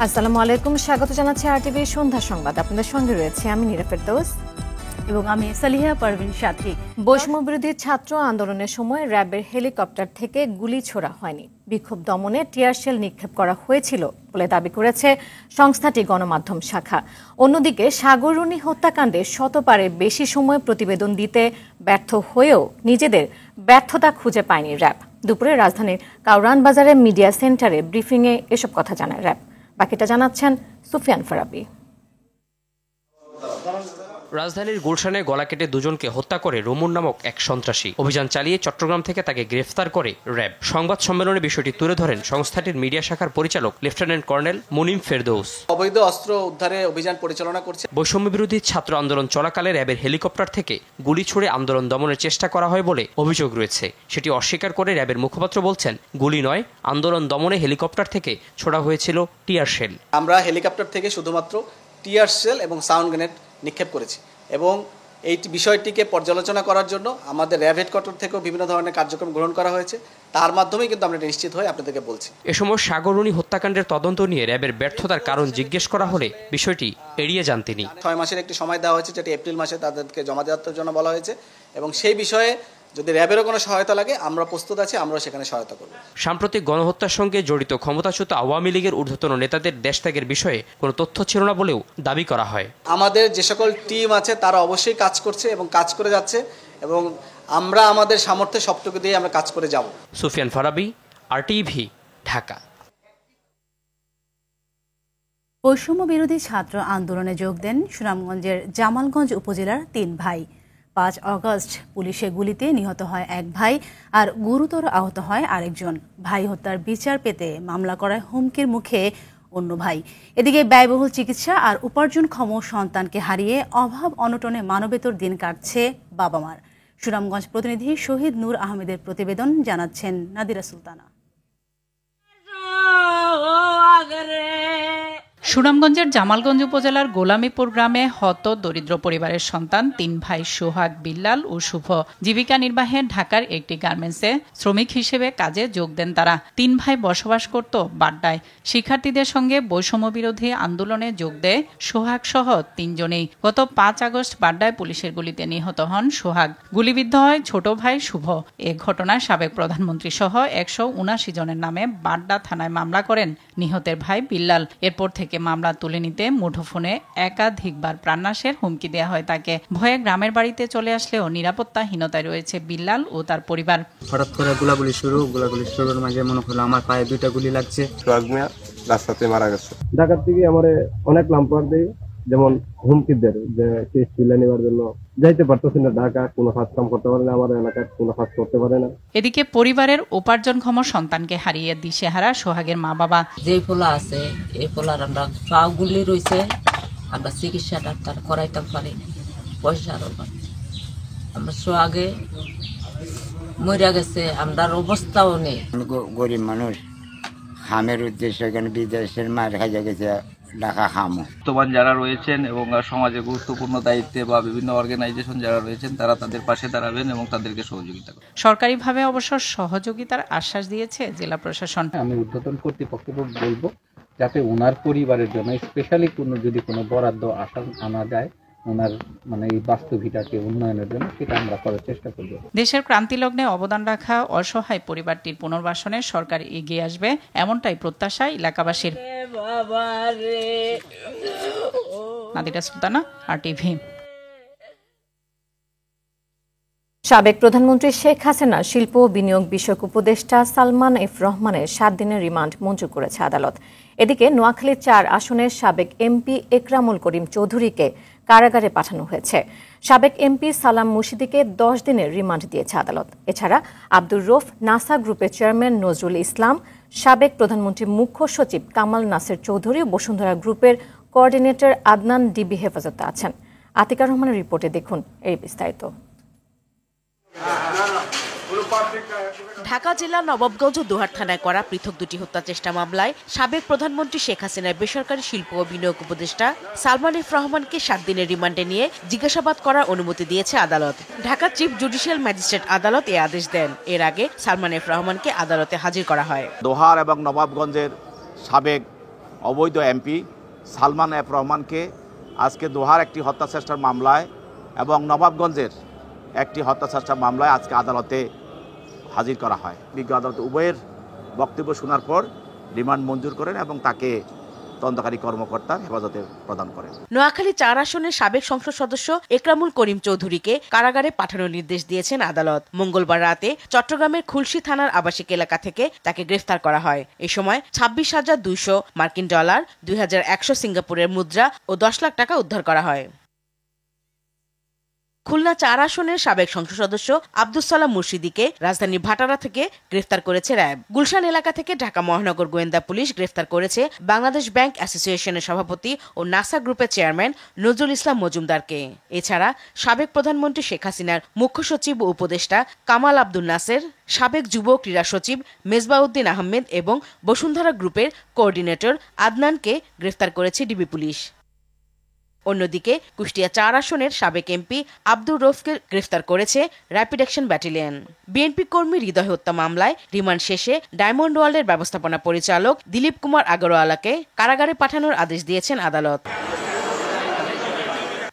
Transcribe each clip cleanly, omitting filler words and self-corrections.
আসসালামু আলাইকুম, স্বাগত জানাচ্ছি আরটিভি সন্ধ্যা সংবাদ। আপনাদের সঙ্গে রয়েছে আমি নীরা ফেরদৌস এবং আমি সালিহা পারভিন সাথী। বৈষম্যবিরোধী ছাত্র আন্দোলনের সময় র্যাবের হেলিকপ্টার থেকে গুলি ছোড়া হয়নি, বিক্ষোভ দমনে টিয়ারশেল নিক্ষেপ করা হয়েছিল বলে দাবি করেছে সংস্থাটি গণমাধ্যম শাখা। অন্যদিকে সাগররুনি হত্যাকাণ্ডে শতবারের বেশি সময় প্রতিবেদন দিতে ব্যর্থ হয়েও নিজেদের ব্যর্থতা খুঁজে পায়নি র্যাব। দুপুরে রাজধানীর কাউরান বাজারের মিডিয়া সেন্টারে ব্রিফিংয়ে এসব কথা জানায় র্যাব। বাকিটা জানাচ্ছেন সুফিয়ান ফারাবি। রাজধানীর গুলশানে গলা কেটে দুজনকে হত্যা করে রুমুন নামক এক সন্ত্রাসী। অভিযান চালিয়ে চট্টগ্রাম থেকে তাকে গ্রেফতার করে র্যাব। সংবাদ সম্মেলনে বিষয়টি তুলে ধরেন সংস্থাটির মিডিয়া শাখার পরিচালক লেফটেন্যান্ট কর্নেল মুনিম ফেরদৌস। অবৈধ অস্ত্র উদ্ধারে অভিযান পরিচালনা করছে। বৈষম্যবিরোধী ছাত্র আন্দোলন চলাকালে র্যাবের হেলিকপ্টার থেকে গুলি ছুড়ে আন্দোলন দমনের চেষ্টা করা হয় বলে অভিযোগ রয়েছে। সেটি অস্বীকার করে র্যাবের মুখপাত্র বলছেন, গুলি নয়, আন্দোলন দমনে হেলিকপ্টার থেকে ছোড়া হয়েছিল টিয়ার শেল। আমরা হেলিকপ্টার থেকে শুধুমাত্র টিয়ার শেল এবং সাউন্ড গ্রেনেড নিক্ষেপ করেছি এবং এই বিষয়টিকে পর্যালোচনা করার জন্য আমাদের র্যাব হেডকোয়ার্টার থেকেও বিভিন্ন ধরনের কার্যক্রম গ্রহণ করা হয়েছে। তার মাধ্যমেই কিন্তু আমরা নিশ্চিত হয়ে আপনাদেরকে বলছি। এ সময় সাগররুনি হত্যাকাণ্ডের তদন্ত নিয়ে র্যাবের ব্যর্থতার কারণ জিজ্ঞেস করা হলে বিষয়টি এড়িয়ে যান তিনি। 6 মাসের একটি সময় দেওয়া হয়েছে, যেটি এপ্রিল মাসে তাদেরকে জমা দেওয়ার জন্য বলা হয়েছে এবং সেই বিষয়ে যদি র্যাবেরও কোনো সহায়তা লাগে আমরা প্রস্তুত আছি, আমরা সেখানে সহায়তা করব। সাম্প্রতিক গণহত্যার সঙ্গে জড়িত ক্ষমতাচ্যুত আওয়ামী লীগের ঊর্ধ্বতন নেতাদের দেশত্যাগের বিষয়ে কোনো তথ্য ছিল না বলেও দাবি করা হয়। আমাদের যে সকল টিম আছে তারা অবশ্যই কাজ করছে এবং কাজ করে যাচ্ছে এবং আমরা আমাদের সামর্থ্যে সবটুকু দিয়ে আমরা কাজ করে যাব। সুফিয়ান ফারাবি, আরটিভি, ঢাকা। বৈষম্য বিরোধী ছাত্র আন্দোলনে যোগ দেন সুনামগঞ্জের জামালগঞ্জ উপজেলার 3 ভাই। 5 আগস্ট পুলিশের গুলিতে নিহত হয় এক ভাই আর গুরুতর আহত হয় আরেকজন। ভাই হত্যার বিচার পেতে মামলা করায় হুমকির মুখে অন্য ভাই। এদিকে ব্যয়বহুল চিকিৎসা আর উপার্জনক্ষম সন্তানকে হারিয়ে অভাব অনটনে মানবেতর দিন কাটছে বাবা মার। সুনামগঞ্জ প্রতিনিধি শহীদ নূর আহমেদের প্রতিবেদন, জানাচ্ছেন নাদিরা সুলতানা। সুনামগঞ্জের জামালগঞ্জ উপজেলার গোলামীপুর গ্রামে হত দরিদ্র পরিবারের সন্তান 3 ভাই সোহাগ, বিল্লাল ও শুভ জীবিকা নির্বাহে ঢাকার একটি গার্মেন্টসে শ্রমিক হিসেবে কাজে যোগ দেন তারা। 3 ভাই বসবাস করত বাড্ডায়। শিক্ষার্থীদের সঙ্গে বৈষম্য বিরোধী আন্দোলনে যোগ দেয় সোহাগ সহ 3 জনেই। গত 5 আগস্ট বাড্ডায় পুলিশের গুলিতে নিহত হন সোহাগ। গুলিবিদ্ধ হয় ছোট ভাই শুভ। এ ঘটনায় সাবেক প্রধানমন্ত্রী সহ 179 জনের নামে বাড্ডা থানায় মামলা করেন নিহতের ভাই বিল্লাল। এরপর থেকে মামলা তুলে নিতে মুঠোফোনে একাধিকবার প্রাণনাশের হুমকি দেওয়া হয় তাকে। ভয়ে গ্রামের বাড়িতে চলে আসলেও নিরাপত্তাহীনতায় রয়েছে বিল্লাল ও তার পরিবার। হঠাৎ করে গোলাগুলি শুরুর মাঝে মনে হলো আমার পায়ে 2টা গুলি লাগছে। রাস্তাতে মারা গেছে। ঢাকা থেকে আমার অনেক নাম্বার দেয়, যেমন হুমকি দেয় যে কেস তুলে নেওয়ার জন্য। যাইতে পারতেছি না ঢাকা, কোনো কাজ কাম করতে পারে না, আমার এলাকায় কোনো কাজ করতে পারে না। এদিকে পরিবারের উপার্জনক্ষম সন্তানকে হারিয়ে দিশেহারা সোহাগের মা বাবা। যে পোলা আছে এই পোলার আমরা পা গুলি রয়েছে, আমরা চিকিৎসা ডাক্তার করাইতে পারি না, পয়সার অভাব। আমরা সোহাগে মরিয়া গেছে, আমরা অবস্থাও নেই। গরিব মানুষ, হামের উদ্দেশ্যে এখানে বিদেশের মার খাইয়া গেছে ঢাকা হামো। বর্তমান যারা রয়েছেন এবং সমাজে গুরুত্বপূর্ণ দায়িত্বে বা বিভিন্ন অর্গানাইজেশন যারা রয়েছেন তারা তাদের পাশে দাঁড়াবেন এবং তাদেরকে সহযোগিতা করবেন। সরকারিভাবে অবশ্য সহযোগিতার আশ্বাস দিয়েছে জেলা প্রশাসন। আমি ঊর্ধ্বতন কর্তৃপক্ষকে বলবো যাতে ওনার পরিবারের জন্য স্পেশালি যদি কোনো বরাদ্দ আনা যায় ওনার এই বাস্তবিকতাকে উন্নয়নের জন্য, সেটা আমরা করার চেষ্টা করব। দেশের ক্রান্তিলগ্নে অবদান রাখা অসহায় পরিবারটির পুনর্বাসনে সরকার এগিয়ে আসবে, এমনটাই প্রত্যাশা এলাকাবাসীর। নাদিরা সুলতানা, আরটিভি। সাবেক প্রধানমন্ত্রী শেখ হাসিনার শিল্প ও বিনিয়োগ বিষয়ক উপদেষ্টা সালমান এফ রহমানের 7 দিনের রিমান্ড মঞ্জুর করেছে আদালত। এদিকে নোয়াখালী 4 আসনের সাবেক এমপি একরামুল করিম চৌধুরীকে কারাগারে পাঠানো হয়েছে। সাবেক এমপি সালাম মুর্শিদিকে 10 দিনের রিমান্ড দিয়েছে আদালত। এছাড়া আব্দুর রৌফ, নাসা গ্রুপের চেয়ারম্যান নজরুল ইসলাম, সাবেক প্রধানমন্ত্রীর মুখ্য সচিব কামাল নাসের চৌধুরী, বসুন্ধরা গ্রুপের কোঅর্ডিনেটর আদনান ডিবি হেফাজতে আছেন। আতিকার রহমানের রিপোর্টে দেখুন এই বিস্তারিত। ঢাকা জেলার নবাবগঞ্জ ও দোহার থানায় করা পৃথক 2টি হত্যা চেষ্টা মামলায় সাবেক প্রধানমন্ত্রী শেখ হাসিনার বেসরকারি শিল্প ও বিনিয়োগ উপদেষ্টা সালমান এফ রহমানকে 7 দিনের রিমান্ডে নিয়ে জিজ্ঞাসাবাদ করার অনুমতি দিয়েছে আদালত। ঢাকা চিফ জুডিশিয়াল ম্যাজিস্ট্রেট আদালত এই আদেশ দেন। এর আগে সালমান এফ রহমানকে আদালতে হাজির করা হয়। দোহার এবং নবাবগঞ্জের সাবেক অবৈধ এমপি সালমান এফ রহমানকে আজকে দোহার একটি হত্যা চেষ্টার মামলায় এবং নবাবগঞ্জের একটি হত্যা চেষ্টার মামলায় আজকে আদালতে হাজির করা হয়। বিজ্ঞ আদালত উভয়ের বক্তব্য শোনার পর রিমান্ড মঞ্জুর করেন এবং তাকে তদন্তকারী কর্মকর্তার হেফাজতে প্রদান করেন। নোয়াখালী ৪ আসনের সাবেক সংসদ সদস্য একরামুল করিম চৌধুরীকে কারাগারে পাঠানোর নির্দেশ দিয়েছেন আদালত। মঙ্গলবার রাতে চট্টগ্রামের খুলশী থানার আবাসিক এলাকা থেকে তাকে গ্রেফতার করা হয়। এ সময় 26,200 মার্কিন ডলার, 2,100 সিঙ্গাপুরের মুদ্রা ও 10 লাখ টাকা উদ্ধার করা হয়। খুলনা ৪ আসনের সাবেক সংসদ সদস্য আব্দুস সালাম মুর্শিদিকে রাজধানীর ভাটারা থেকে গ্রেফতার করেছে র্যাব। গুলশান এলাকা থেকে ঢাকা মহানগর গোয়েন্দা পুলিশ গ্রেফতার করেছে বাংলাদেশ ব্যাংক অ্যাসোসিয়েশনের সভাপতি ও নাসা গ্রুপের চেয়ারম্যান নজরুল ইসলাম মজুমদারকে। এছাড়া সাবেক প্রধানমন্ত্রী শেখ হাসিনার মুখ্য সচিব ও উপদেষ্টা কামাল আব্দুল নাসের, সাবেক যুব ক্রীড়া সচিব মেজবাউদ্দিন আহমেদ এবং বসুন্ধরা গ্রুপের কোঅর্ডিনেটর আদনানকে গ্রেফতার করেছে ডিবি পুলিশ। অন্যদিকে কুষ্টিয়া ৪ আসনের সাবেক এমপি আব্দুর রৌফকে গ্রেফতার করেছে র্যাপিড অ্যাকশন ব্যাটালিয়ন। বিএনপি কর্মী হৃদয় হত্যা মামলায় রিমান্ড শেষে ডায়মন্ড ওয়ার্ল্ডের ব্যবস্থাপনা পরিচালক দিলীপ কুমার আগরওয়ালাকে কারাগারে পাঠানোর আদেশ দিয়েছেন আদালত।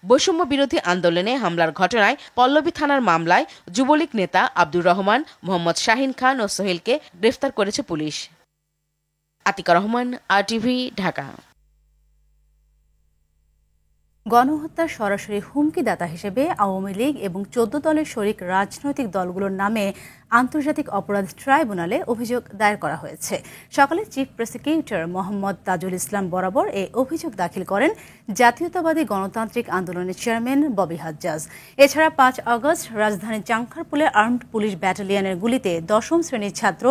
বৈষম্য বিরোধী আন্দোলনে হামলার ঘটনায় পল্লবী থানার মামলায় যুবলীগ নেতা আব্দুর রহমান, মোহাম্মদ শাহিন খান ও সোহেলকে গ্রেফতার করেছে পুলিশ। আতিকা রহমান, RTV, ঢাকা। গণহত্যার সরাসরি হুমকিদাতা হিসেবে আওয়ামী লীগ এবং 14 দলের শরিক রাজনৈতিক দলগুলোর নামে আন্তর্জাতিক অপরাধ ট্রাইব্যুনালে অভিযোগ দায়ের করা হয়েছে। সকালে চিফ প্রসিকিউটর মোহাম্মদ তাজুল ইসলাম বরাবর এই অভিযোগ দাখিল করেন জাতীয়তাবাদী গণতান্ত্রিক আন্দোলনের চেয়ারম্যান ববি হাজ্জাজ। এছাড়া 5 আগস্ট রাজধানীর চাংখারপুলে আর্মড পুলিশ ব্যাটালিয়নের গুলিতে 10ম শ্রেণীর ছাত্র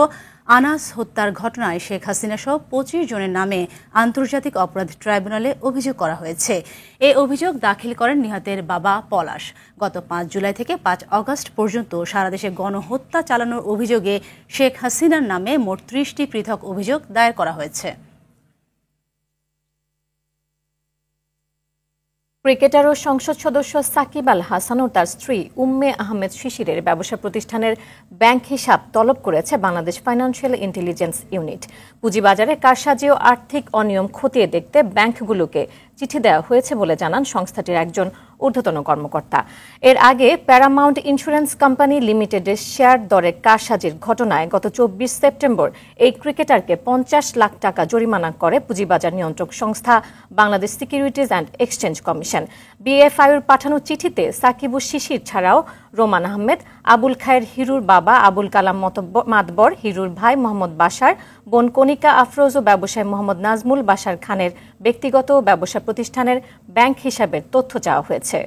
আনাস হত্যার ঘটনায় শেখ হাসিনা সহ 25 জনের নামে আন্তর্জাতিক অপরাধ ট্রাইব্যুনালে অভিযোগ করা হয়েছে। এই অভিযোগ দাখিল করেন নিহতের বাবা পলাশ। গত 5 জুলাই থেকে 5 আগস্ট পর্যন্ত সারা দেশে গণহত্যা চালানোর অভিযোগে শেখ হাসিনার নামে মোট 30টি পৃথক অভিযোগ দায়ের করা হয়েছে। ক্রিকেটার ও সংসদ সদস্য সাকিব আল হাসান ও তার স্ত্রী উম্মে আহমেদ শিশিরের ব্যবসা প্রতিষ্ঠানের ব্যাংক হিসাব তলব করেছে বাংলাদেশ ফাইন্যান্সিয়াল ইন্টেলিজেন্স ইউনিট। পুঁজিবাজারে কারসাজি ও আর্থিক অনিয়ম খতিয়ে দেখতে ব্যাংকগুলোকে চিঠি দেওয়া হয়েছে বলে জানান সংস্থাটির একজন ঊর্ধ্বতন কর্মকর্তা। এর আগে প্যারামাউন্ট ইন্স্যুরেন্স কোম্পানি লিমিটেডের শেয়ার দরে কারসাজির ঘটনায় গত 24 সেপ্টেম্বর এই ক্রিকেটারকে 50 লাখ টাকা জরিমানা করে পুঁজিবাজার নিয়ন্ত্রক সংস্থা Bangladesh securities and exchange commission. বিএফআইউর পাঠানো চিঠিতে সাকিব ও শিশির ছাড়াও রোমান আহমেদ, আবুল খায়ের হিরুর বাবা আবুল কালাম মাতবর, হিরুর ভাই মোহাম্মদ বাশার, বোন কণিকা আফরোজ ও ব্যবসায়ী মোহাম্মদ নাজমুল বাশার খানের ব্যক্তিগত ব্যবসা প্রতিষ্ঠানের ব্যাংক হিসাবের তথ্য চাওয়া হয়েছে।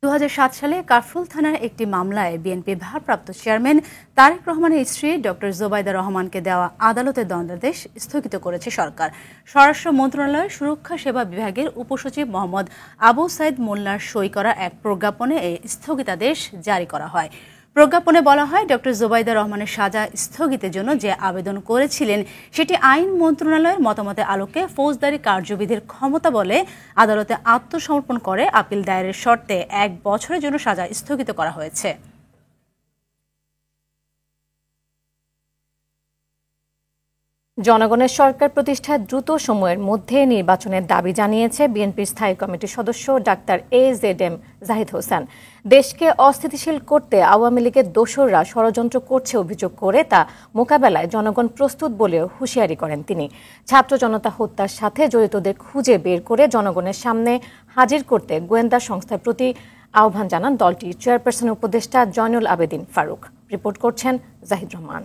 দু 2007 সালে কাফরুল থানার একটি মামলায় বিএনপি ভারপ্রাপ্ত চেয়ারম্যান তারেক রহমানের স্ত্রী ডক্টর জোবাইদা রহমানকে দেওয়া আদালতের দণ্ডাদেশ স্থগিত করেছে সরকার। স্বরাষ্ট্র মন্ত্রণালয়ের সুরক্ষা সেবা বিভাগের উপসচিব মোহাম্মদ আবু সাইদ মোল্লার সই করা এক প্রজ্ঞাপনে এই স্থগিতাদেশ জারি করা হয়। প্রজ্ঞাপনে বলা হয়, ডক্টর জোবাইদা রহমানের সাজা স্থগিতের জন্য যে আবেদন করেছিলেন সেটি আইন মন্ত্রণালয়ের মতামতের আলোকে ফৌজদারি কার্যবিধির ক্ষমতা বলে আদালতে আত্মসমর্পণ করে আপিল দায়েরের শর্তে 1 বছরের জন্য সাজা স্থগিত করা হয়েছে। জনগণের সরকার প্রতিষ্ঠায় দ্রুত সময়ের মধ্যে নির্বাচনের দাবি জানিয়েছে বিএনপির স্থায়ী কমিটির সদস্য ডাক্তার AZM জাহিদ হোসেন। দেশকে অস্থিতিশীল করতে আওয়ামী লীগের দোসররা ষড়যন্ত্র করছে অভিযোগ করে তা মোকাবেলায় জনগণ প্রস্তুত বলেও হুঁশিয়ারি করেন তিনি। ছাত্র জনতা হত্যার সাথে জড়িতদের খুঁজে বের করে জনগণের সামনে হাজির করতে গোয়েন্দা সংস্থার প্রতি আহ্বান জানান দলটির চেয়ারপারসন উপদেষ্টা জয়নুল আবেদিন ফারুক। রিপোর্ট করছেন জাহিদ রহমান।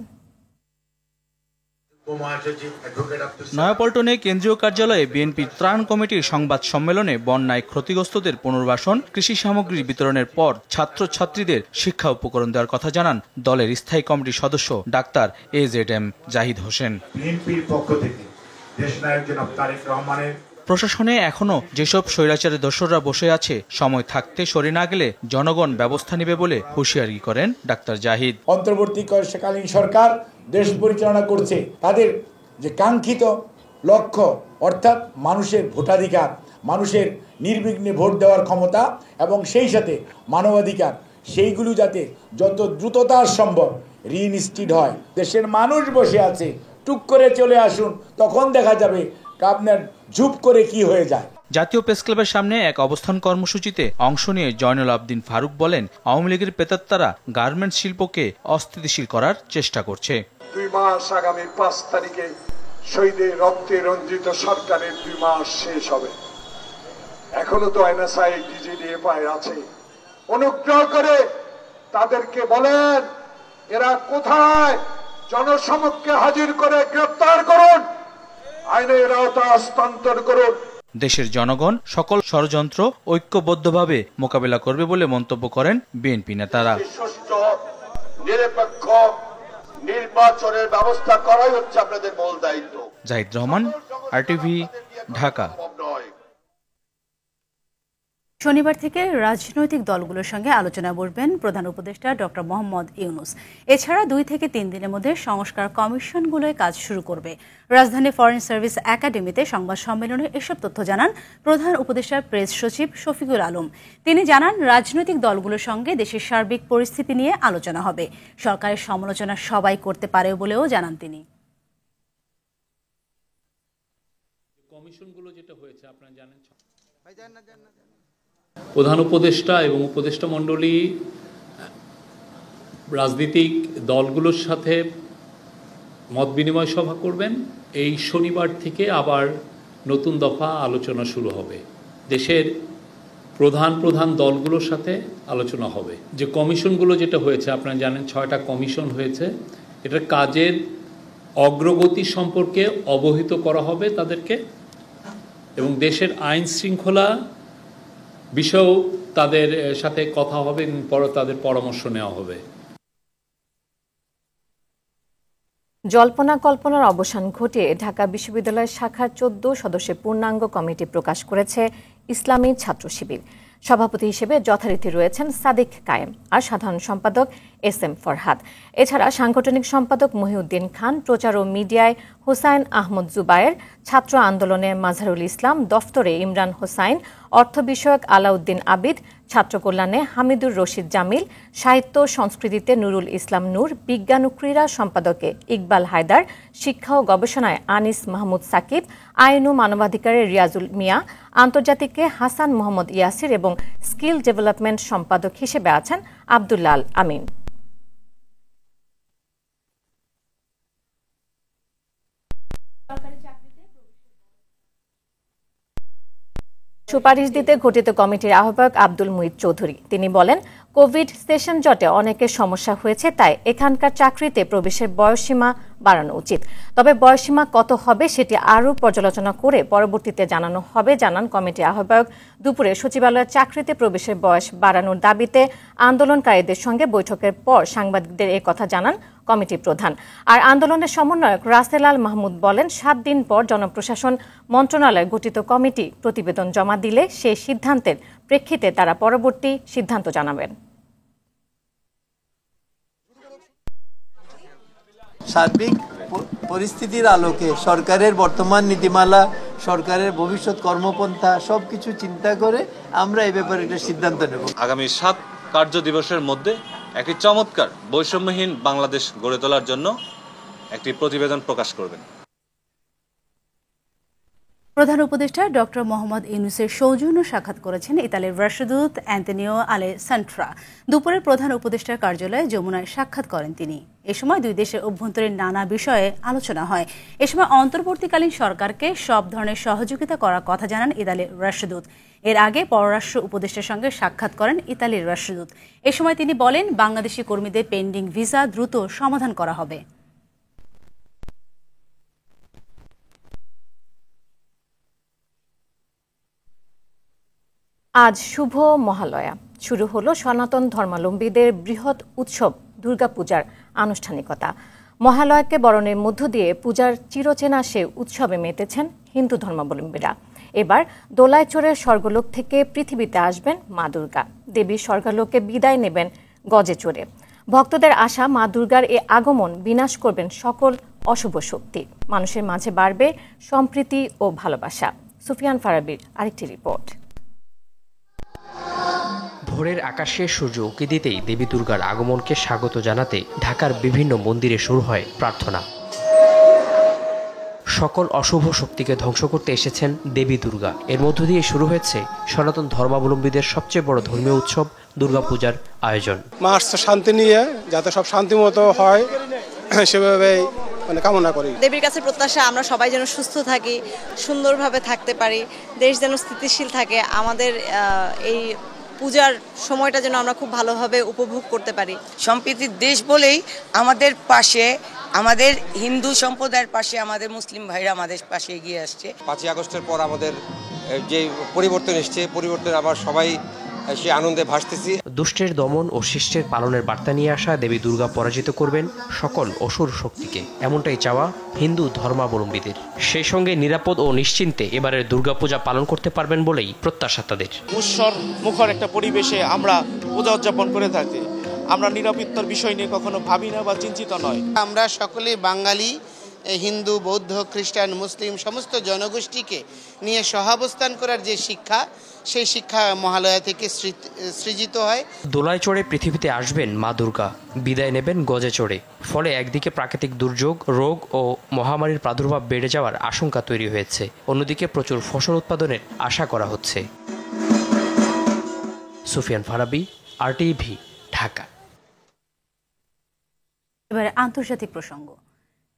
নয়াপল্টনে কেন্দ্রীয় কার্যালয়ে বিএনপির ত্রাণ কমিটির সংবাদ সম্মেলনে বন্যায় ক্ষতিগ্রস্তদের পুনর্বাসন, কৃষি সামগ্রী বিতরণের পর ছাত্রছাত্রীদের শিক্ষা উপকরণ দেওয়ার কথা জানান দলের স্থায়ী কমিটির সদস্য ডাক্তার AZM জাহিদ হোসেন। বিএনপির পক্ষ থেকে দেশনায়ক জনাব তারেক রহমানের প্রশাসনে এখনো যেসব স্বৈরাচারের দোসররা বসে আছে, সময় থাকতে সরে না গেলে জনগণ ব্যবস্থা নেবে বলে হুঁশিয়ারি করেন ডাক্তার জাহিদ। অন্তর্বর্তীকালীন সরকার দেশ পরিচালনা করছে, তাদের যে কাঙ্ক্ষিত লক্ষ্য অর্থাৎ মানুষের ভোটাধিকার, মানুষের নির্বিঘ্নে ভোট দেওয়ার ক্ষমতা এবং সেই সাথে মানবাধিকার, সেইগুলো যাতে যত দ্রুততার সম্ভব রিইনস্টিট হয়। দেশের মানুষ বসে আছে, টুক করে চলে আসুন, তখন দেখা যাবে আপনার ঝুপ করে কি হয়ে যায়। জাতীয় প্রেসক্লাবের সামনে এক অবস্থান কর্মসূচিতে অংশ নিয়ে জয়নুল আবদিন ফারুক বলেন, আওয়ামী লীগের প্রেতাত্মারা গার্মেন্টস শিল্পকে অস্থিতিশীল করার চেষ্টা করছে। 2 মাস আগামী 5 তারিখে শহীদের রক্তে রঞ্জিত সরকারের 2 মাস শেষ হবে। এখনো তো এনএসআই ডিজিডিএফআই আছে। অনুগ্রহ করে তাদেরকে বলেন এরা কোথায়, জনসমক্ষে হাজির করে গ্রেফতার করুন, আইনের আওতায় হস্তান্তর করুন। দেশের জনগণ সকল ষড়যন্ত্র ঐক্যবদ্ধভাবে মোকাবেলা করবে বলে মন্তব্য করেন বিএনপি নেতারা। সুষ্ঠু নিরপেক্ষ নির্বাচনের ব্যবস্থা করাই হচ্ছে আপনাদের মূল দায়িত্ব। জাহিদ রহমান, আরটিভি, ঢাকা। শনিবার থেকে রাজনৈতিক দলগুলোর সঙ্গে আলোচনা বসবেন প্রধান উপদেষ্টা ডক্টর মোহাম্মদ ইউনূস। এছাড়া 2 থেকে 3 দিনের মধ্যে সংস্কার কমিশনগুলোয় কাজ শুরু করবে। রাজধানী ফরেন সার্ভিস একাডেমিতে সংবাদ সম্মেলনে এসব তথ্য জানান প্রধান উপদেষ্টার প্রেস সচিব শফিকুল আলম। তিনি জানান, রাজনৈতিক দলগুলোর সঙ্গে দেশের সার্বিক পরিস্থিতি নিয়ে আলোচনা হবে। সরকারের সমালোচনা সবাই করতে পারে বলেও জানান তিনি। কমিশনগুলো যেটা হয়েছে আপনারা জানেন, প্রধান উপদেষ্টা এবং উপদেষ্টা মণ্ডলী রাজনৈতিক দলগুলোর সাথে মত বিনিময় সভা করবেন। এই শনিবার থেকে আবার নতুন দফা আলোচনা শুরু হবে। দেশের প্রধান দলগুলোর সাথে আলোচনা হবে। যে কমিশনগুলো যেটা হয়েছে আপনারা জানেন, 6টা কমিশন হয়েছে। এটার কাজের অগ্রগতি সম্পর্কে অবহিত করা হবে তাদেরকে, এবং দেশের আইন শৃঙ্খলা বিষয়েও তাদের সাথে কথা হবে, তাদের পরামর্শ নেওয়া হবে। জল্পনা কল্পনার অবসান ঘটিয়ে ঢাকা বিশ্ববিদ্যালয় শাখার 14 সদস্যের পূর্ণাঙ্গ কমিটি প্রকাশ করেছে ইসলামী ছাত্র শিবির। সভাপতি হিসেবে যথারীতি রয়েছেন সাদিক কায়েম আর সাধারণ সম্পাদক SM ফরহাদ। এছাড়া সাংগঠনিক সম্পাদক মহিউদ্দিন খান, প্রচার ও মিডিয়ায় হুসাইন আহমদ জুবায়ের, ছাত্র আন্দোলনে মাঝহারুল ইসলাম, দফতরে ইমরান হোসাইন, অর্থ বিষয়ক আলাউদ্দিন আবিদ, ছাত্র কল্যাণে হামিদুর রশিদ জামিল, সাহিত্য সংস্কৃতিতে নুরুল ইসলাম নূর, বিজ্ঞান ও ক্রীড়া সম্পাদকে ইকবাল হায়দার, শিক্ষা ও গবেষণায় আনিস মাহমুদ সাকিব, আইন ও মানবাধিকারে রিয়াজুল মিয়া, আন্তর্জাতিকে হাসান মোহাম্মদ ইয়াসির এবং স্কিল ডেভেলপমেন্ট সম্পাদক হিসেবে আছেন আব্দুল্লাহ আল আমিন। সুপারিশ দিতে গঠিত কমিটির আহ্বায়ক আব্দুল মুঈদ চৌধুরী। তিনি বলেন, কোভিড সেশন জটে অনেকের সমস্যা হয়েছে, তাই এখানকার চাকরিতে প্রবেশের বয়সসীমা বাড়ানো উচিত। তবে বয়সসীমা কত হবে সেটি আরও পর্যালোচনা করে পরবর্তীতে জানানো হবে, জানান কমিটির আহ্বায়ক। দুপুরে সচিবালয়ের চাকরিতে প্রবেশের বয়স বাড়ানোর দাবিতে আন্দোলনকারীদের সঙ্গে বৈঠকের পর সাংবাদিকদের এ কথা জানান কমিটি প্রধান। আর আন্দোলনের সমন্বয়ক রাসেল আল মাহমুদ বলেন, 7 দিন পর জনপ্রশাসন মন্ত্রণালয় গঠিত কমিটি প্রতিবেদন জমা দিলে সেই সিদ্ধান্তের প্রেক্ষিতে তারা পরবর্তী সিদ্ধান্ত জানাবেন। সার্বিক পরিস্থিতির আলোকে সরকারের বর্তমান নীতিমালা, সরকারের ভবিষ্যৎ কর্মপন্থা সবকিছু চিন্তা করে আমরা এই ব্যাপারে একটা সিদ্ধান্ত নেব। আগামী 7 কার্য দিবসের মধ্যে একটি চমৎকার বৈষম্যহীন বাংলাদেশ গড়ে তোলার জন্য একটি প্রতিবেদন প্রকাশ করবেন। প্রধান উপদেষ্টা ডক্টর মোহাম্মদ ইউনূসের সৌজন্য সাক্ষাৎ করেছেন ইতালির রাষ্ট্রদূত অ্যান্তোনিও আলেসান্ট্রা। দুপুরে প্রধান উপদেষ্টার কার্যালয়ে যমুনায় সাক্ষাৎ করেন তিনি। এ সময় 2 দেশের অভ্যন্তরীণ নানা বিষয়ে আলোচনা হয়। এ সময় অন্তর্বর্তীকালীন সরকারকে সব ধরনের সহযোগিতা করার কথা জানান ইতালির রাষ্ট্রদূত। এর আগে পররাষ্ট্র উপদেষ্টার সঙ্গে সাক্ষাৎ করেন ইতালির রাষ্ট্রদূত। এ সময় তিনি বলেন, বাংলাদেশি কর্মীদের পেন্ডিং ভিসা দ্রুত সমাধান করা হবে। আজ শুভ মহালয়া। শুরু হলো সনাতন ধর্মাবলম্বীদের বৃহৎ উৎসব দুর্গাপূজার আনুষ্ঠানিকতা। মহালয়াকে বরণের মধ্য দিয়ে পূজার চিরচেনা সে উৎসবে মেতেছেন হিন্দু ধর্মাবলম্বীরা। এবার দোলায় চড়ে স্বর্গলোক থেকে পৃথিবীতে আসবেন মা দুর্গা। দেবী স্বর্গলোকে বিদায় নেবেন গজে চড়ে। ভক্তদের আশা, মা দুর্গার এ আগমন বিনাশ করবেন সকল অশুভ শক্তি। মানুষের মাঝে বাড়বে সম্প্রীতি ও ভালোবাসা। সুফিয়ান ফারাবির আরেকটি রিপোর্ট। ভোরের আকাশে সূর্য উঁকি দিতেই দেবী দুর্গার আগমনকে স্বাগত জানাতে ঢাকার বিভিন্ন মন্দিরে শুরু হয় প্রার্থনা। সকল অশুভ শক্তিকে ধ্বংস করতে এসেছেন দেবী দুর্গা। এর মধ্য দিয়ে শুরু হয়েছে সনাতন ধর্মাবলম্বীদের সবচেয়ে বড় ধর্মীয় উৎসব দুর্গাপূজার আয়োজন। মা আসছে শান্তি নিয়ে, যাতে সব শান্তিমতো হয় সেভাবে কামনা করি। দেবীর কাছে প্রত্যাশা আমরা সবাই যেন সুস্থ থাকি, সুন্দরভাবে থাকতে পারি, দেশ যেন স্থিতিশীল থাকে, আমাদের এই পূজার সময়টা যেন আমরা খুব ভালোভাবে উপভোগ করতে পারি। সম্প্রীতির দেশ বলেই আমাদের পাশে, আমাদের হিন্দু সম্প্রদায়ের পাশে আমাদের মুসলিম ভাইরা আমাদের পাশে এগিয়ে আসছে। 5ই আগস্টের পর আমাদের যে পরিবর্তন এসছে, পরিবর্তন আবার সবাই সে আনন্দে ভাসতেছি। দুষ্টের দমন ও শিষ্টের পালনের বার্তা নিয়ে আসা দেবী দুর্গা পরাজিত করবেন সকল অসুর শক্তিকে, এমনটাই চাওয়া হিন্দু ধর্মাবলম্বীদের। সেই সঙ্গে নিরাপদ ও নিশ্চিন্তে এবারের দুর্গাপূজা পালন করতে পারবেন বলেই প্রত্যাশা তাদের। উৎসব মুখর একটা পরিবেশে আমরা পূজা উদযাপন করে থাকি। আমরা নিরাপত্তার বিষয় নিয়ে কখনো ভাবি না বা চিন্তিত নয়। আমরা সকলে বাঙালি, হিন্দু, বৌদ্ধ, খ্রিস্টান, মুসলিম সমস্ত জনগোষ্ঠীকে নিয়ে সহাবস্থান করার যে শিক্ষা, সেই শিক্ষা মহালয়া থেকে সৃজিত হয়। দোলায় চড়ে পৃথিবীতে আসবেন মা দুর্গা, বিদায় নেবেন গজে চড়ে। ফলে একদিকে প্রাকৃতিক দুর্যোগ, রোগ ও মহামারীর প্রাদুর্ভাব বেড়ে যাওয়ার আশঙ্কা তৈরি হয়েছে, অন্যদিকে প্রচুর ফসল উৎপাদনের আশা করা হচ্ছে। সুফিয়ান ফারাবি, RTV, ঢাকা। এবারে আন্তর্জাতিক প্রসঙ্গ।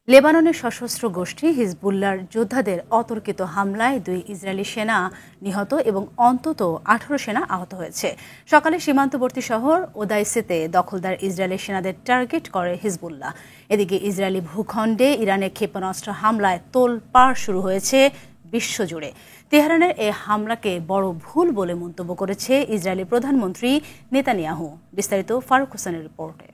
লেবাননের সশস্ত্র গোষ্ঠী হিজবুল্লাহর যোদ্ধাদের অতর্কিত হামলায় 2 ইসরায়েলি সেনা নিহত এবং অন্তত 18 সেনা আহত হয়েছে। সকালে সীমান্তবর্তী শহর ওদাইসেতে দখলদার ইসরায়েলি সেনাদের টার্গেট করে হিজবুল্লাহ। এদিকে ইসরায়েলি ভূখণ্ডে ইরানের ক্ষেপণাস্ত্র হামলায় তোলপাড় শুরু হয়েছে বিশ্বজুড়ে। তেহরানের এই হামলাকে বড় ভুল বলে মন্তব্য করেছে ইসরায়েলি প্রধানমন্ত্রী নেতানিয়াহু। বিস্তারিত ফারুক হোসেনের রিপোর্টে।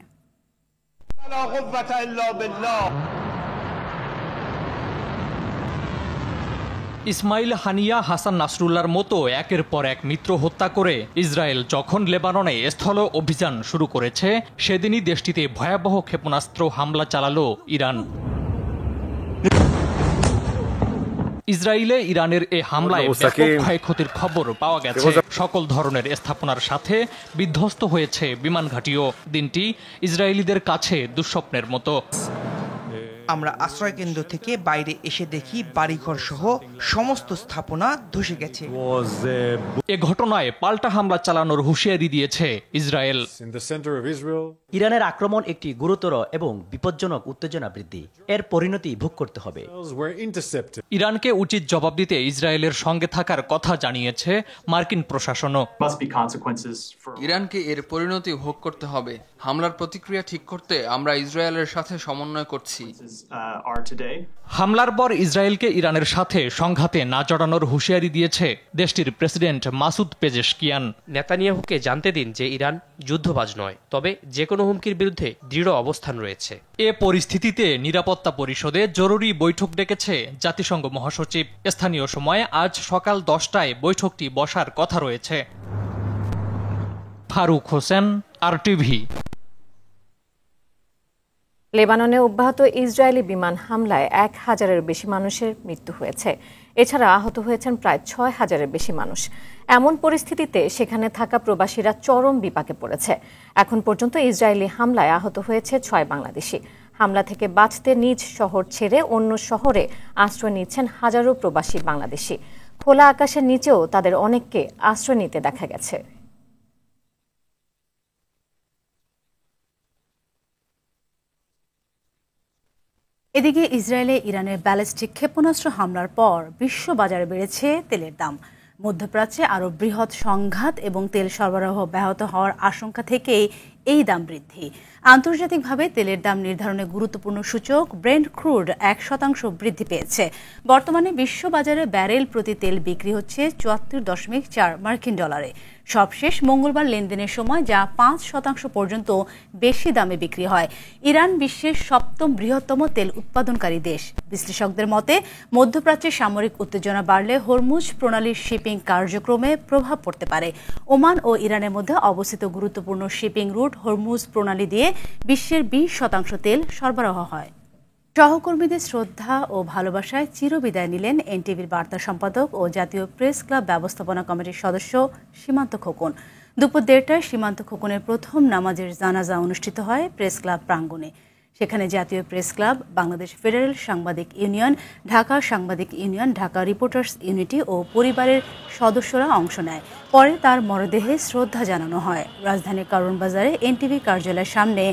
ইসমাইল হানিয়া, হাসান নাসরুল্লাহর মতো একের পর এক মিত্র হত্যা করে ইসরায়েল যখন লেবাননে স্থল অভিযান শুরু করেছে, সেদিনই দেশটিতে ভয়াবহ ক্ষেপণাস্ত্র হামলা চালালো ইরান। ইসরায়েলে ইরানের এ হামলায় ব্যাপক ক্ষয়ক্ষতির খবর পাওয়া গেছে। সকল ধরনের স্থাপনার সাথে বিধ্বস্ত হয়েছে বিমান ঘাঁটিও। দিনটি ইসরায়েলিদের কাছে দুঃস্বপ্নের মতো। আমরা আশ্রয়কেন্দ্র থেকে বাইরে এসে দেখি বাড়িঘর সহ সমস্ত স্থাপনা ধসে গেছে। এ ঘটনায় পাল্টা হামলা চালানোর হুঁশিয়ারি দিয়েছে ইসরায়েল। ইরানের আক্রমণ একটি গুরুতর এবং বিপজ্জনক উত্তেজনা বৃদ্ধি, এর পরিণতি ভোগ করতে হবে। ইরানকে উচিত জবাব দিতে ইসরায়েলের সঙ্গে থাকার কথা জানিয়েছে মার্কিন প্রশাসনও। ইরানকে এর পরিণতি ভোগ করতে হবে। হামলার প্রতিক্রিয়া ঠিক করতে আমরা ইসরায়েলের সাথে সমন্বয় করছি। হামলার পর ইসরায়েলকে ইরানের সাথে সংঘাতে না জড়ানোর হুঁশিয়ারি দিয়েছে দেশটির প্রেসিডেন্ট মাসুদ পেজেশকিয়ান। নেতানিয়াহুকে জানতে দিন যে ইরান যুদ্ধবাজ নয়, তবে যে কোনো হুমকির বিরুদ্ধে দৃঢ় অবস্থান রয়েছে। এ পরিস্থিতিতে নিরাপত্তা পরিষদে জরুরি বৈঠক ডেকেছে জাতিসংঘ মহাসচিব। স্থানীয় সময়ে আজ সকাল 10টায় বৈঠকটি বসার কথা রয়েছে। ফারুক হোসেন, RTV। লেবাননে অব্যাহত ইসরায়েলি বিমান হামলায় 1000-এর বেশি মানুষের মৃত্যু হয়েছে। এছাড়া আহত হয়েছেন প্রায় 6000-এর বেশি মানুষ। এমন পরিস্থিতিতে সেখানে থাকা প্রবাসীরা চরম বিপাকে পড়েছে। এখন পর্যন্ত ইসরায়েলি হামলায় আহত হয়েছে 6 বাংলাদেশি। হামলা থেকে বাঁচতে নিজ শহর ছেড়ে অন্য শহরে আশ্রয় নিচ্ছেন হাজারো প্রবাসী বাংলাদেশি। খোলা আকাশের নিচেও তাদের অনেককে আশ্রয় নিতে দেখা গেছে। এদিকে ইসরায়েলে ইরানের ব্যালিস্টিক ক্ষেপণাস্ত্র হামলার পর বিশ্ববাজারে বেড়েছে তেলের দাম। মধ্যপ্রাচ্যে আরও বৃহৎ সংঘাত এবং তেল সরবরাহ ব্যাহত হওয়ার আশঙ্কা থেকেই এই দাম বৃদ্ধি। আন্তর্জাতিকভাবে তেলের দাম নির্ধারণে গুরুত্বপূর্ণ সূচক ব্রেন্ট ক্রুড 1% বৃদ্ধি পেয়েছে। বর্তমানে বিশ্ববাজারে ব্যারেল প্রতি তেল বিক্রি হচ্ছে 74.4 মার্কিন ডলারে। সবশেষ মঙ্গলবার লেনদেনের সময় যা 5% পর্যন্ত বেশি দামে বিক্রি হয়। ইরান বিশ্বের 7ম বৃহত্তম তেল উৎপাদনকারী দেশ। বিশ্লেষকদের মতে মধ্যপ্রাচ্যে সামরিক উত্তেজনা বাড়লে হরমুজ প্রণালীর শিপিং কার্যক্রমে প্রভাব পড়তে পারে। ওমান ও ইরানের মধ্যে অবস্থিত গুরুত্বপূর্ণ শিপিং রুট হরমুজ প্রণালী দিয়ে বিশ্বের 20% তেল সরবরাহ হয়। সহকর্মীদের শ্রদ্ধা ও ভালোবাসায় চিরবিদায় নিলেন এনটিভির বার্তা সম্পাদক ও জাতীয় প্রেস ক্লাব ব্যবস্থাপনা কমিটির সদস্য সীমান্ত খোকন। দুপুর 1:30টায় সীমান্ত খোকনের প্রথম নামাজের জানাজা অনুষ্ঠিত হয় প্রেস ক্লাব প্রাঙ্গণে। সেখানে জাতীয় প্রেস ক্লাব, বাংলাদেশ ফেডারেল সাংবাদিক ইউনিয়ন, ঢাকা সাংবাদিক ইউনিয়ন, ঢাকা রিপোর্টার্স ইউনিটি ও পরিবারের সদস্যরা অংশ নেয়। পরে তার মরদেহে শ্রদ্ধা জানানো হয়। রাজধানীর কারওয়ান বাজারে এনটিভি কার্যালয়ের সামনে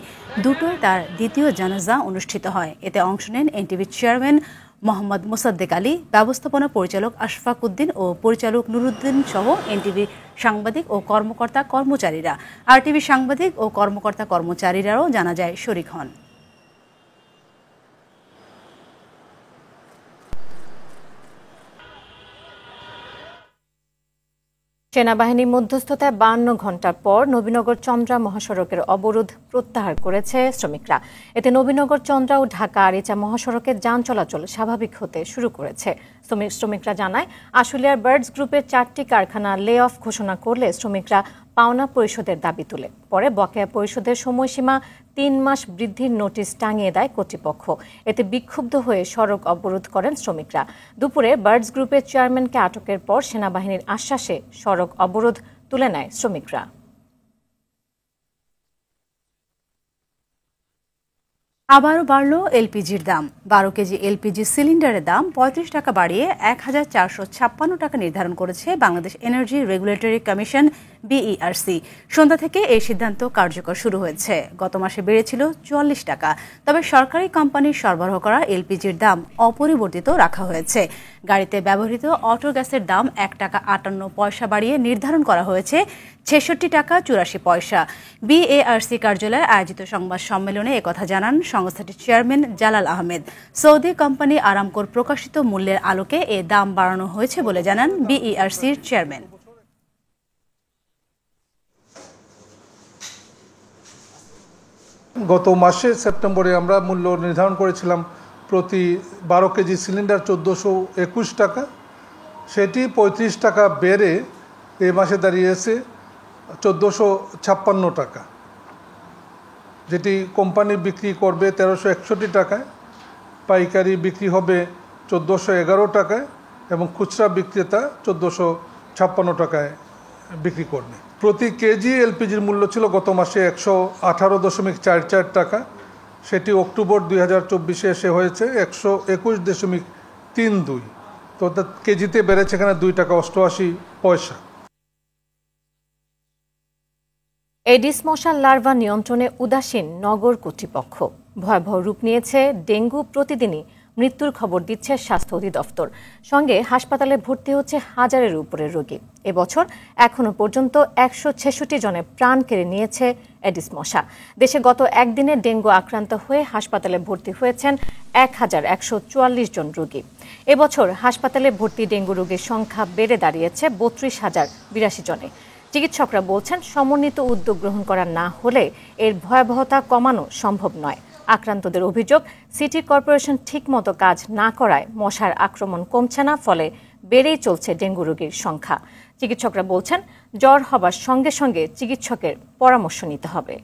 দুটোয় তার দ্বিতীয় জানাজা অনুষ্ঠিত হয়। এতে অংশ নেন এনটিভির চেয়ারম্যান মোহাম্মদ মোসাদ্দেক আলী, ব্যবস্থাপনা পরিচালক আশফাক উদ্দিন ও পরিচালক নুরুদ্দিন সহ এনটিভি সাংবাদিক ও কর্মকর্তা কর্মচারীরা। আরটিভি সাংবাদিক ও কর্মকর্তা কর্মচারীরাও জানাজায় শরীক হন। সেনাবাহিনীর মধ্যস্থতায় 52 ঘণ্টার পর নবীনগর চন্দ্রা মহাসড়কের অবরোধ প্রত্যাহার করেছে শ্রমিকরা। এতে নবীনগর চন্দ্রা ও ঢাকা আরিচা মহাসড়কে যান চলাচল স্বাভাবিক হতে শুরু করেছে। শ্রমিকরা জানায়, আশুলিয়ার বার্ডস গ্রুপের 4টি কারখানা লে অফ ঘোষণা করলে শ্রমিকরা পাওনা পরিশোধের দাবি তুলে। পরে বকেয়া পরিশোধের সময়সীমা 3 মাস বৃদ্ধির নোটিশ টাঙিয়ে দেয় কর্তৃপক্ষ। এতে বিক্ষুব্ধ হয়ে সড়ক অবরোধ করেন শ্রমিকরা। দুপুরে বার্ডস গ্রুপের চেয়ারম্যানকে আটকের পর সেনাবাহিনীর আশ্বাসে সড়ক অবরোধ তুলে নেয় শ্রমিকরা। আবারও বাড়ল এলপিজির দাম। 12 কেজি এলপিজি সিলিন্ডারের দাম 35 টাকা বাড়িয়ে 1456 টাকা নির্ধারণ করেছে Bangladesh energy regulatory commission BERC. সন্ধ্যা থেকে এই সিদ্ধান্ত কার্যকর শুরু হয়েছে। গত মাসে বেড়েছিল 44 টাকা। তবে সরকারি কোম্পানির সরবরাহ করা এলপিজির দাম অপরিবর্তিত রাখা হয়েছে। গাড়িতে ব্যবহৃত অটো গ্যাসের দাম 1 টাকা 58 পয়সা বাড়িয়ে নির্ধারণ করা হয়েছে 66 টাকা 84 পয়সা। বিএআরসি কার্যালয়ে আয়োজিত সংবাদ সম্মেলনে একথা জানান সংস্থাটির chairman Jalal Ahmed. Saudi company আরামকোর প্রকাশিত মূল্যের আলোকে এ দাম বাড়ানো হয়েছে বলে জানান বিইআরসির চেয়ারম্যান। গত মাসে সেপ্টেম্বরে আমরা মূল্য নির্ধারণ করেছিলাম প্রতি 12 কেজি সিলিন্ডার 1421 টাকা। সেটি 35 টাকা বেড়ে এই মাসে দাঁড়িয়েছে 1456 টাকা, যেটি কোম্পানি বিক্রি করবে 1361 টাকায়, পাইকারি বিক্রি হবে 1411 টাকায় এবং খুচরা বিক্রেতা 1456 টাকায় বিক্রি করবে। প্রতি কেজি এলপিজির মূল্য ছিল গত মাসে 118.44 টাকা। সেটি অক্টোবর 2024 এসে হয়েছে 121.32। তো কেজিতে বেড়েছে এখানে 2 টাকা 88 পয়সা। এডিস মশার লার্ভা নিয়ন্ত্রণে উদাসীন নগর কর্তৃপক্ষ। ভয়াবহ রূপ নিয়েছে ডেঙ্গু। প্রতিদিনই মৃত্যুর খবর দিচ্ছে স্বাস্থ্য অধিদপ্তর। সঙ্গে হাসপাতালে ভর্তি হচ্ছে হাজারের উপরে রোগী। এবছর এখনো পর্যন্ত 166 জনের প্রাণ কেড়ে নিয়েছে এডিস মশা। দেশে গত একদিনে ডেঙ্গু আক্রান্ত হয়ে হাসপাতালে ভর্তি হয়েছেন 1144 জন রোগী। এবছর হাসপাতালে ভর্তি ডেঙ্গু রোগীর সংখ্যা বেড়ে দাঁড়িয়েছে 32,082 জনে। চিকিৎসকরা বলছেন, সমন্বিত উদ্যোগ গ্রহণ করা না হলে এর ভয়াবহতা কমানো সম্ভব নয়। আক্রান্তদের অভিযোগ, সিটি কর্পোরেশন ঠিকমতো কাজ না করায় মশার আক্রমণ কমছে না, ফলে বেড়েই চলছে ডেঙ্গু রোগীর সংখ্যা। চিকিৎসকরা বলছেন, জ্বর হবার সঙ্গে সঙ্গে চিকিৎসকের পরামর্শ নিতে হবে।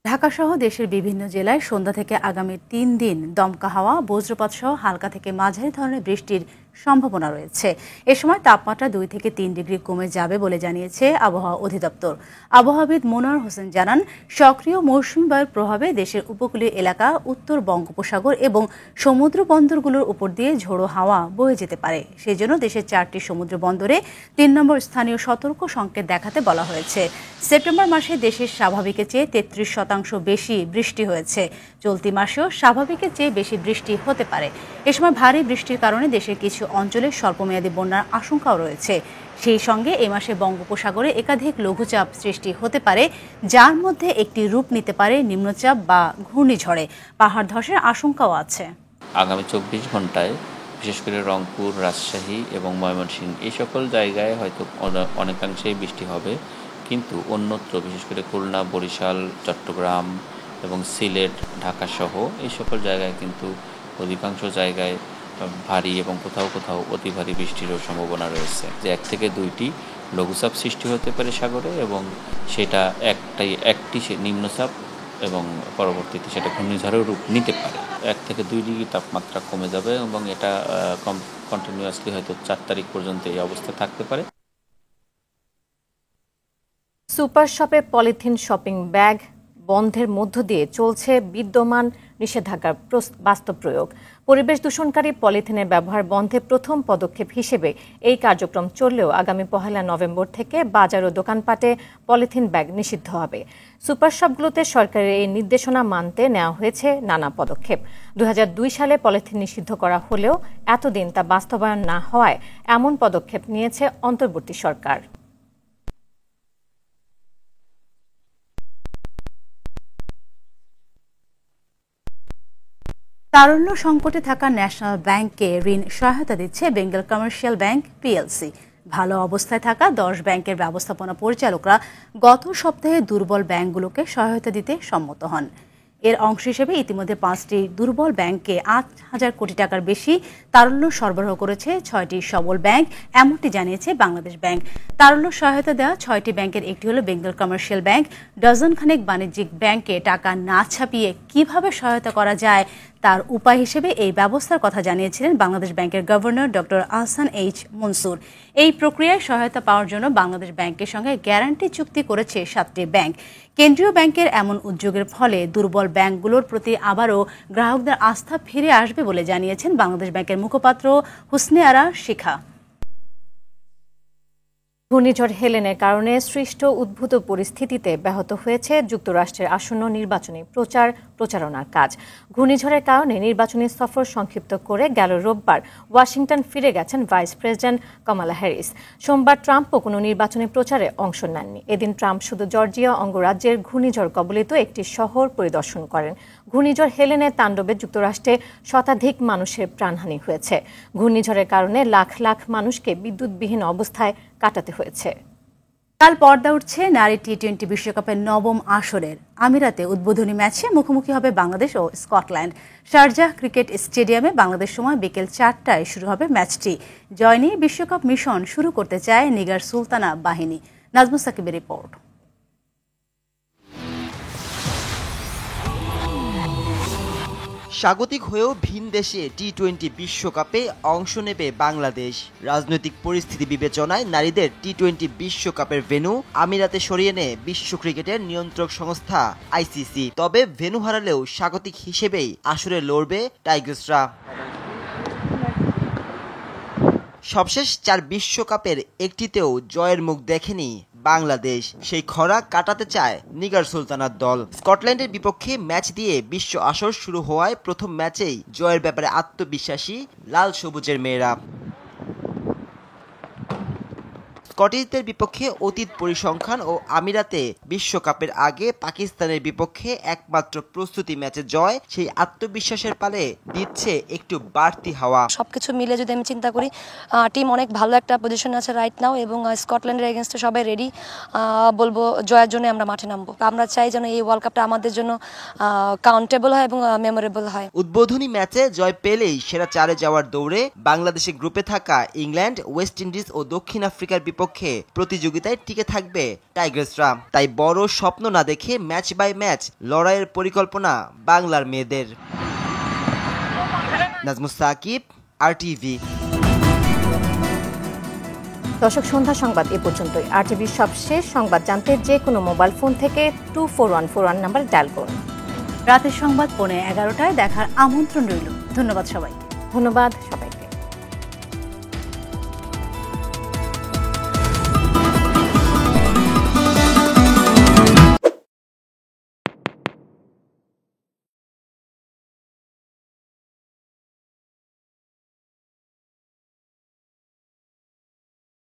ঢাকাসহ দেশের বিভিন্ন জেলায় সন্ধ্যা থেকে আগামী 3 দিন দমকা হাওয়া, বজ্রপাত সহ হালকা থেকে মাঝারি ধরনের বৃষ্টির সম্ভাবনা রয়েছে। এ সময় তাপমাত্রা 2 থেকে 3 ডিগ্রি কমে যাবে বলে জানিয়েছে আবহাওয়া অধিদপ্তর। আবহাওয়াবিদ মনোয়ার হোসেন জানান, সক্রিয় মৌসুমী বায়ুর প্রভাবে দেশের উপকূলীয় এলাকা, উত্তর বঙ্গোপসাগর এবং সমুদ্র বন্দরগুলোর উপর দিয়ে ঝোড়ো হাওয়া বয়ে যেতে পারে। সেই জন্য দেশের 4টি সমুদ্র বন্দরে 3 নম্বর স্থানীয় সতর্ক সংকেত দেখাতে বলা হয়েছে। সেপ্টেম্বর মাসে দেশের স্বাভাবিকের চেয়ে 33% বেশি বৃষ্টি হয়েছে। চলতি মাসেও স্বাভাবিকের চেয়ে বেশি বৃষ্টি হতে পারে। এ সময় ভারী বৃষ্টির কারণে দেশের কিছু অঞ্চলে স্বল্পমেয়াদী বন্যার আশঙ্কাও রয়েছে। সেই সঙ্গে এ মাসে বঙ্গোপসাগরে একাধিক লঘুচাপ সৃষ্টি হতে পারে, যার মধ্যে একটি রূপ নিতে পারে নিম্নচাপ বা ঘূর্ণিঝড়ে। পাহাড় ধসের আশঙ্কাও আছে। আগামী 24 ঘন্টায় বিশেষ করে রংপুর, রাজশাহী এবং ময়মনসিংহ এই সকল জায়গায় হয়তো অনেকাংশেই বৃষ্টি হবে, কিন্তু অন্যত্র বিশেষ করে খুলনা, বরিশাল, চট্টগ্রাম এবং সিলেট, ঢাকা সহ এই সকল জায়গায় কিন্তু অধিকাংশ জায়গায় ভারী এবং কোথাও কোথাও অতি ভারী বৃষ্টিরও সম্ভাবনা রয়েছে। যে 1 থেকে 2টি লঘুচাপ সৃষ্টি হতে পারে সাগরে, এবং সেটা একটি নিম্নচাপ এবং পরবর্তীতে সেটা ঘূর্ণিঝড়ের রূপ নিতে পারে। 1 থেকে 2 ডিগ্রি তাপমাত্রা কমে যাবে এবং এটা কন্টিনিউয়াসলি হয়তো 4 তারিখ পর্যন্ত এই অবস্থা থাকতে পারে। সুপার শপে পলিথিন শপিং ব্যাগ বন্ধের মধ্য দিয়ে চলছে বিদ্যমান নিষেধাজ্ঞার বাস্তব প্রয়োগ। পরিবেশ দূষণকারী পলিথিনের ব্যবহার বন্ধে প্রথম পদক্ষেপ হিসেবে এই কার্যক্রম চললেও আগামী 1 নভেম্বর থেকে বাজার ও দোকানপাটে পলিথিন ব্যাগ নিষিদ্ধ হবে। সুপার শপগুলোতে সরকারের এই নির্দেশনা মানতে নেওয়া হয়েছে নানা পদক্ষেপ। 2002 সালে পলিথিন নিষিদ্ধ করা হলেও এতদিন তা বাস্তবায়ন না হওয়ায় এমন পদক্ষেপ নিয়েছে অন্তর্বর্তী সরকার। তারল্য সংকটে থাকা ন্যাশনাল ব্যাংককে ঋণ সহায়তা দিচ্ছে বেঙ্গল কমার্শিয়াল ব্যাংক পিএলসি। ভালো অবস্থায় থাকা 10 ব্যাংকের ব্যবস্থাপনা পরিচালকরা গত সপ্তাহে দুর্বল ব্যাংকগুলোকে সহায়তা দিতে সম্মত হন। এর অংশ হিসেবে ইতিমধ্যে 5টি দুর্বল ব্যাংককে 8,000 কোটি টাকার বেশি তারল্য সরবরাহ করেছে 6টি সবল ব্যাংক, এমনটি জানিয়েছে বাংলাদেশ ব্যাংক। তারল্য সহায়তা দেওয়া 6টি ব্যাংকের একটি হলো বেঙ্গল কমার্শিয়াল ব্যাংক। ডজন খানেক বাণিজ্যিক ব্যাংকে টাকা না ছাপিয়ে কিভাবে সহায়তা করা যায় তার উপায় হিসেবে এই ব্যবস্থার কথা জানিয়েছিলেন বাংলাদেশ ব্যাংকের governor doctor Ahsan H Mansur. এই প্রক্রিয়ায় সহায়তা পাওয়ার জন্য বাংলাদেশ ব্যাংকের সঙ্গে গ্যারান্টি চুক্তি করেছে 7টি ব্যাংক। কেন্দ্রীয় ব্যাংকের এমন উদ্যোগের ফলে দুর্বল ব্যাংকগুলোর প্রতি আবারও গ্রাহকদের আস্থা ফিরে আসবে বলে জানিয়েছেন বাংলাদেশ ব্যাংকের মুখপাত্র হুসনে আরা শিখা। ঘূর্ণিঝড় হেলেনের কারণে সৃষ্ট উদ্ভূত পরিস্থিতিতে ব্যাহত হয়েছে যুক্তরাষ্ট্রের আসন্ন নির্বাচনী প্রচারণার কাজ। ঘূর্ণিঝড়ের কারণে নির্বাচনী সফর সংক্ষিপ্ত করে গেল রোববার ওয়াশিংটন ফিরে গেছেন ভাইস প্রেসিডেন্ট কামালা হ্যারিস। সোমবার ট্রাম্পও কোনো নির্বাচনী প্রচারে অংশ নেননি। এদিন ট্রাম্প শুধু জর্জিয়া অঙ্গরাজ্যের ঘূর্ণিঝড় কবলিত একটি শহর পরিদর্শন করেন। ঘূর্ণিঝড় হেলেনের তাণ্ডবে যুক্তরাষ্ট্রে শতাধিক মানুষের প্রাণহানি হয়েছে। ঘূর্ণিঝড়ের কারণে লাখ লাখ মানুষকে বিদ্যুৎবিহীন অবস্থায় কাটাতে হয়েছে। কাল পর্দা উঠছে নারী টি-20 বিশ্বকাপের 9ম আসরের। আমিরাতে উদ্বোধনী ম্যাচে মুখোমুখি হবে বাংলাদেশ ও স্কটল্যান্ড। শারজাহ ক্রিকেট স্টেডিয়ামে বাংলাদেশ সময় বিকেল 4টায় শুরু হবে ম্যাচটি। জয় নিয়ে বিশ্বকাপ মিশন শুরু করতে চায় নিগার সুলতানা বাহিনী। নাজমুস সাকিবের রিপোর্ট। স্বাগতিক হয়েও ভিন দেশে টি-20 বিশ্বকাপে অংশ নেবে বাংলাদেশ। রাজনৈতিক পরিস্থিতি বিবেচনায় নারীদের টি-20 বিশ্বকাপের ভেন্যু আমিরাতে সরিয়ে নেয় বিশ্ব ক্রিকেটের নিয়ন্ত্রক সংস্থা আইসিসি। তবে ভেন্যু হারালেও স্বাগতিক হিসেবেই আসরে লড়বে টাইগার্সরা। সবশেষ 4 বিশ্বকাপের একটিতেও জয়ের মুখ দেখেনি বাংলাদেশ। সেই খরা কাটাতে চায় নিগার সুলতানার দল। স্কটল্যান্ডের বিপক্ষে ম্যাচ দিয়ে বিশ্ব আসর শুরু হওয়ায় প্রথম ম্যাচেই জয়ের ব্যাপারে আত্মবিশ্বাসী লাল সবুজের মেয়েরা। স্কটিশদের বিপক্ষে অতীত পরিসংখ্যান ও আমিরাতে বিশ্বকাপের আগে পাকিস্তানের বিপক্ষে একমাত্র প্রস্তুতি ম্যাচে জয় সেই আত্মবিশ্বাসের পালে দিচ্ছে একটু বাড়তি হাওয়া। সবকিছু মিলে যদি আমি চিন্তা করি টিম অনেক ভালো একটা পজিশনে আছে রাইট নাও এবং স্কটল্যান্ডের এগেনস্টে সবাই রেডি। বলবো জয়ের জন্য আমরা মাঠে নামবো। আমরা চাই যেন এই ওয়ার্ল্ড কাপটা আমাদের জন্য কাউন্টেবল হয় এবং মেমোরেবল হয়। উদ্বোধনী ম্যাচে জয় পেলেই সেরা 4-এ যাওয়ার দৌড়ে বাংলাদেশের গ্রুপে থাকা ইংল্যান্ড, ওয়েস্ট ইন্ডিজ ও দক্ষিণ আফ্রিকার বিপক্ষে প্রতিযোগিতায় টিকে থাকবে টাইগার্সরা। তাই বড় স্বপ্ন না দেখে ম্যাচ বাই ম্যাচ লড়াইয়ের পরিকল্পনা বাংলার মেয়েদের। নাজমুস সাকিব, RTV। দর্শক, সন্ধ্যা সংবাদ এ পর্যন্তই। RTVর সবশেষ সংবাদ জানতে যে কোনো মোবাইল ফোন থেকে 24141 নাম্বার ডায়াল করুন। রাতের সংবাদ 11:15টায় দেখার আমন্ত্রণ রইল। ধন্যবাদ সবাইকে। ধন্যবাদ সবাই।